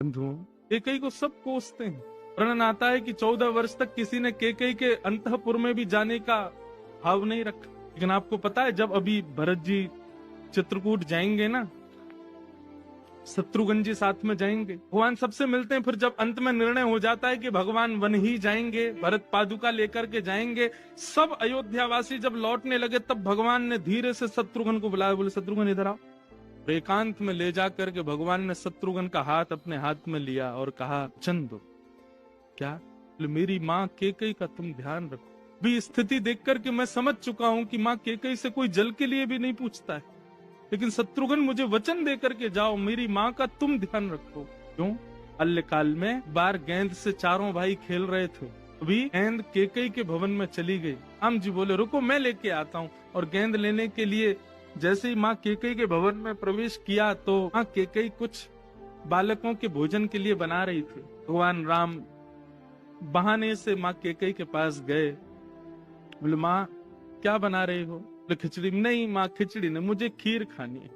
बंधुओं, केकई को सब कोसते हैं। वर्णन आता है कि 14 वर्ष तक किसी ने केकई के अंतःपुर में भी जाने का भाव नहीं रखा। लेकिन आपको पता है, जब अभी भरत जी चित्रकूट जाएंगे ना, शत्रुघ्न जी साथ में जाएंगे, भगवान सबसे मिलते हैं। फिर जब अंत में निर्णय हो जाता है कि भगवान वन ही जाएंगे, भरत पादुका लेकर के जाएंगे, सब अयोध्यावासी जब लौटने लगे, तब भगवान ने धीरे से शत्रुघ्न को बुलाया, बोले शत्रुघ्न इधर आओ। एकांत में ले जाकर के भगवान ने शत्रुघ्न का हाथ अपने हाथ में लिया और कहा, चंदो क्या? बोले, मेरी माँ केकई का तुम ध्यान रखो। भी स्थिति देख करके मैं समझ चुका हूँ कि माँ केकई से कोई जल के लिए भी नहीं पूछता है, लेकिन शत्रुघ्न मुझे वचन दे करके जाओ, मेरी माँ का तुम ध्यान रखो। क्यों? बाल्यकाल में बार गेंद से चारों भाई खेल रहे थे, अभी गेंद केकई के भवन में चली गई। राम जी बोले, रुको मैं लेके आता हूँ। और गेंद लेने के लिए जैसे ही माँ केकई के भवन में प्रवेश किया, तो माँ केकई कुछ बालकों के भोजन के लिए बना रही थी। भगवान राम बहाने से माँ केकई के पास गए। बोले, माँ क्या बना रही हो? बोले, खिचड़ी। नहीं माँ, खिचड़ी नहीं, मुझे खीर खानी है।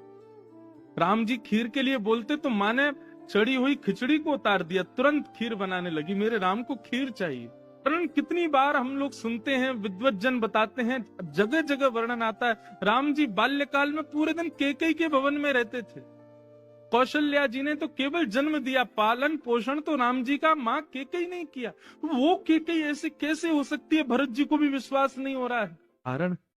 राम जी खीर के लिए बोलते तो माँ ने चढ़ी हुई खिचड़ी को उतार दिया, तुरंत खीर बनाने लगी। मेरे राम को खीर चाहिए। वर्णन कितनी बार हम लोग सुनते हैं, विद्वत जन बताते हैं, जगह जगह वर्णन आता है। राम जी बाल्यकाल में पूरे दिन केकई के भवन में रहते थे। कौशल्या जी ने तो केवल जन्म दिया, पालन पोषण तो राम जी का माँ केकई नहीं किया। वो केकई ऐसे कैसे हो सकती है? भरत जी को भी विश्वास नहीं हो रहा है। कारण